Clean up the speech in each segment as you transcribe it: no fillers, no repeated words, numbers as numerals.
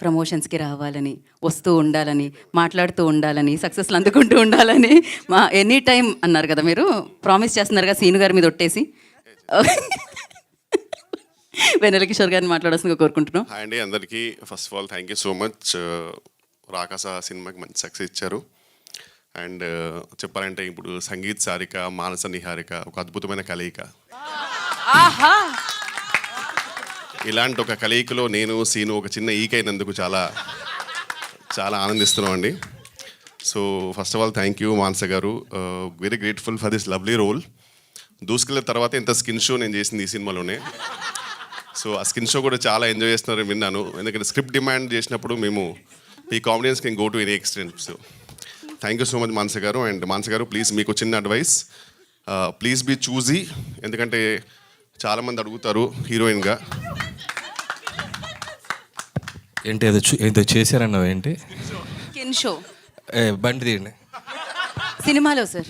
ప్రమోషన్స్కి రావాలని, వస్తూ ఉండాలని, మాట్లాడుతూ ఉండాలని, సక్సెస్లు అందుకుంటూ ఉండాలని మా ఎనీ టైం అన్నారు కదా మీరు, ప్రామిస్ చేస్తున్నారు కదా సీను గారి మీద ఒట్టేసి. వెన్నెల కిషోర్ గారిని మాట్లాడాల్సిందిగా కోరుకుంటున్నాం. హాయ్ అండి అందరికీ. First of all thank you so much. Rakasa సినిమాకి మంచి సక్సెస్ ఇచ్చారు. అండ్ చెప్పాలంటే ఇప్పుడు సంగీత్ సారిక, మానస నిహారిక ఒక అద్భుతమైన కలయిక. ఇలాంటి ఒక కలయికలో నేను సీను ఒక చిన్న ఈకైనందుకు చాలా చాలా ఆనందిస్తున్నాం అండి. So first of all thank you Manasa గారు. Very grateful for this lovely role. దూసుకెళ్ళిన తర్వాత ఇంత స్కిన్ షో నేను చేసింది ఈ సినిమాలోనే. సో ఆ స్కిన్ షో కూడా చాలా ఎంజాయ్ చేస్తున్నారని విన్నాను. ఎందుకంటే స్క్రిప్ట్ డిమాండ్ చేసినప్పుడు మేము ఈ comedians can go to any extent. So thank you so much Manasa గారు. అండ్ మానస గారు ప్లీజ్ మీకు చిన్న అడ్వైస్, ప్లీజ్ బీ చూజీ. ఎందుకంటే చాలామంది అడుగుతారు హీరోయిన్గా. ఏంటి ఏదో చేశారన్నావు ఏంటి? స్కిన్ షో బండి తీయండి. సినిమాలో సార్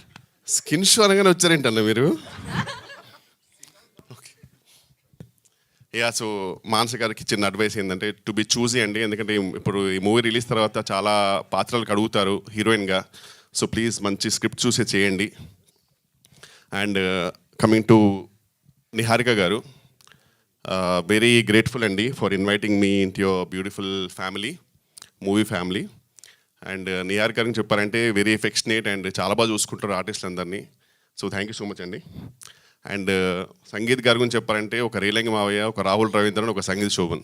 స్కిన్ షో అనగానే వచ్చారేంటన్న మీరు? యా, సో మానస గారికి చిన్న అడ్వైస్ ఏంటంటే టు బి చూజీ అండి. ఎందుకంటే ఇప్పుడు ఈ మూవీ రిలీజ్ తర్వాత చాలా పాత్రలకు అడుగుతారు హీరోయిన్గా. సో ప్లీజ్ మంచి స్క్రిప్ట్ చూసే చేయండి. అండ్ కమింగ్ టు నిహారిక గారు, వెరీ గ్రేట్ఫుల్ అండి ఫర్ ఇన్వైటింగ్ మీ ఇంట్ your beautiful family, movie family. And Niharika గారికి చెప్పారంటే వెరీ ఎఫెక్షనేట్ అండ్ చాలా బాగా చూసుకుంటారు ఆర్టిస్టులు అందరినీ. So thank you so much అండి. అండ్ సంగీత్ గారి గురించి చెప్పాలంటే ఒక రేలంగి మావయ్య, ఒక రాహుల్ రవీంద్రన్, ఒక సంగీత్ శోభన్,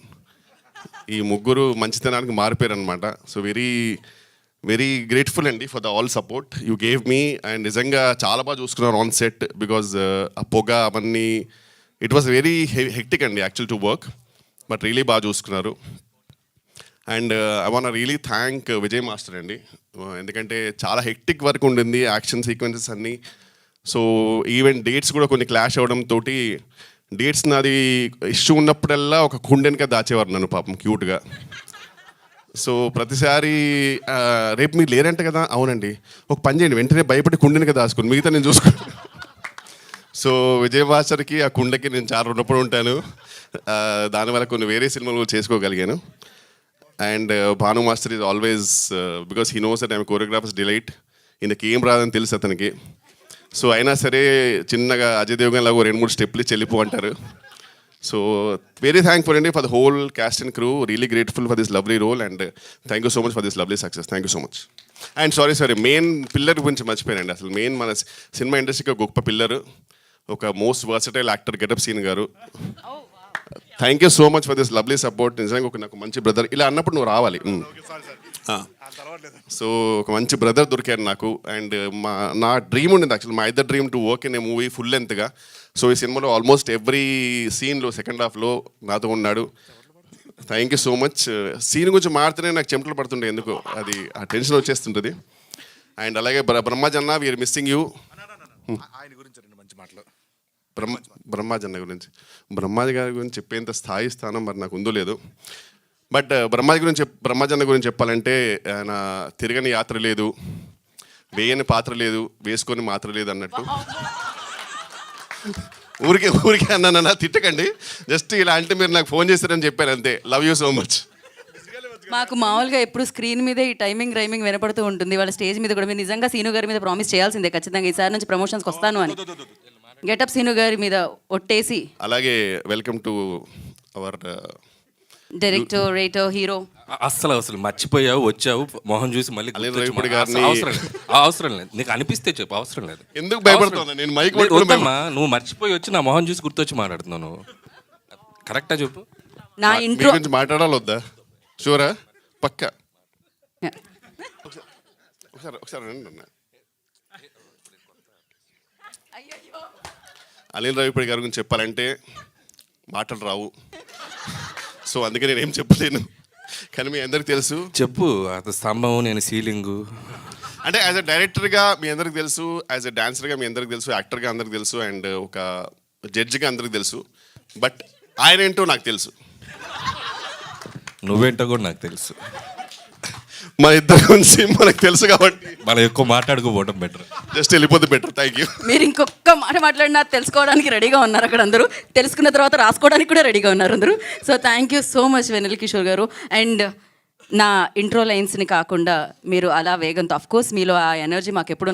ఈ ముగ్గురు మంచితనానికి మారిపోయారు అనమాట. సో వెరీ వెరీ గ్రేట్ఫుల్ అండి for the all support you gave me. And నిజంగా చాలా బాగా చూసుకున్నారు ఆన్ సెట్. బికాజ్ ఆ పొగ అవన్నీ ఇట్ వాస్ వెరీ హెక్టిక్ అండి actual to work, but really బాగా చూసుకున్నారు. And I want really thank Vijay master అండి. ఎందుకంటే చాలా హెక్టిక్ వర్క్ ఉండింది, యాక్షన్ సీక్వెన్సెస్ అన్నీ. సో ఈవెన్ డేట్స్ కూడా కొన్ని క్లాష్ అవ్వడంతో డేట్స్ నాది ఇష్యూ ఉన్నప్పుడల్లా ఒక కుండెనక దాచేవారు నన్ను పాపం క్యూట్గా. సో ప్రతిసారి రేపు మీరు లేరంటే కదా, అవునండి ఒక పని చేయండి వెంటనే భయపడి కుండెనక దాచుకోండి, మిగతా నేను చూసుకుంటాను. సో విజయ్ మాస్టర్కి ఆ కుండకి నేను చాలా రుణపడి ఉంటాను. దానివల్ల కొన్ని వేరే సినిమాలు చేసుకోగలిగాను. And Bhanu master is always because he knows that I'm choreographer's delight. ఈయనకి ఏం రాదని తెలుసు అతనికి. సో అయినా సరే చిన్నగా అజయ్ దేవగన్ లాగా 2-3 స్టెప్లు చెల్లిపో అంటారు. సో వెరీ థ్యాంక్ఫుల్ అండి for the whole cast and crew. Really grateful for this lovely role and thank you so much for this lovely success. Thank you so much. And sorry main pillar గురించి మర్చిపోయానండి. అసలు main మన cinema ఇండస్ట్రీకి గొప్ప pillar, ఒక most versatile actor Getup Seenu గారు. Thank you so much for this lovely support. నిజంగా ఒక నాకు మంచి బ్రదర్, ఇలా అన్నప్పుడు నువ్వు రావాలి. సో ఒక మంచి బ్రదర్ దొరికారు నాకు. అండ్ నా డ్రీమ్ ఉండింది యాక్చువల్, మా ఇద్దరు dream to work in a movie full లెంత్గా. సో ఈ సినిమాలో ఆల్మోస్ట్ ఎవ్రీ సీన్లో సెకండ్ హాఫ్లో నాతో ఉన్నాడు. Thank you so much. Scene గురించి మాడితేనే నాకు చెమటలు పడుతుండే, ఎందుకు అది ఆ టెన్షన్ వచ్చేస్తుంటుంది. అండ్ అలాగే బ్రహ్మాజన్న, వీఆర్ మిస్సింగ్ యూ. బ్రహ్మాజన్న గురించి, బ్రహ్మాజీ గారి గురించి చెప్పేంత స్థాయి స్థానం మరి నాకు ఉందో లేదు. బట్ బ్రహ్మాజన్న గురించి చెప్పాలంటే ఆయన తిరగని యాత్ర లేదు, వేయని పాత్ర లేదు, వేసుకొని మాత్ర లేదు అన్నట్టు. ఊరికే అన్నా తిట్టకండి, జస్ట్ ఇలా అంటే మీరు నాకు ఫోన్ చేస్తారని చెప్పాను అంతే. Love you so much. మాకు మామూలుగా ఎప్పుడు స్క్రీన్ మీదే ఈ రైమింగ్ వినపడుతూ ఉంటుంది. వాళ్ళ స్టేజ్ మీద కూడా మీరు నిజంగా సీను గారి మీద ప్రామిస్ చేయాల్సిందే ఖచ్చితంగా, ఈసారి నుంచి ప్రమోషన్స్కి వస్తాను అని. గెటప్ సీను గారి మీద ఒట్టేసి. అలాగే welcome to our director, writer, hero. అసలు మర్చిపోయావు, వచ్చావు, మొహం చూసి మళ్ళీ అవసరం లేదు. నీకు అనిపిస్తే చెప్పు, అవసరం లేదు. ఎందుకు భయపడుతున్నా నేను? మైక్ వద్దమ్మా, నువ్వు మర్చిపోయి వచ్చి నా మొహం చూసి గుర్తొచ్చి మాట్లాడుతున్నావు. కరెక్టా చెప్పు. నా ఇంట్రో గురించి మాట్లాడాలి వద్దా? షూరా? పక్కా. ఒకసారి రండి అన్న. అనిల్ రావిపూడి గారి గురించి చెప్పాలంటే మాటలు రావు. సో అందుకే నేను ఏం చెప్పలేను, కానీ మీ అందరికి తెలుసు. చెప్పు. అది స్తంభం, నేను సీలింగు. అంటే యాజ్ అ డైరెక్టర్గా మీ అందరికి తెలుసు, యాజ్ అ డాన్సర్గా మీ అందరికి తెలుసు, యాక్టర్గా అందరికి తెలుసు, అండ్ ఒక జడ్జిగా అందరికి తెలుసు. బట్ ఆయన ఏంటో నాకు తెలుసు, నువ్వేంటో కూడా నాకు తెలుసు. మన ఇద్దరు గురించి మనకు తెలుసు కాబట్టి మనం ఎక్కువ మాట్లాడుకోవడం బెటర్, జస్ట్ వెళ్ళిపోతే బెటర్. Thank you. మీరు ఇంకొక మాట మాట్లాడినా తెలుసుకోవడానికి రెడీగా ఉన్నారు అక్కడ అందరూ, తెలుసుకున్న తర్వాత రాసుకోవడానికి కూడా రెడీగా ఉన్నారు అందరూ. So thank you so much Vennela Kishore గారు. అండ్ నా ఇంట్రో లైన్స్ని కాకుండా మీరు అలా వేగంతో అఫ్ కోర్స్ మీలో ఆ ఎనర్జీ మాకు ఎప్పుడు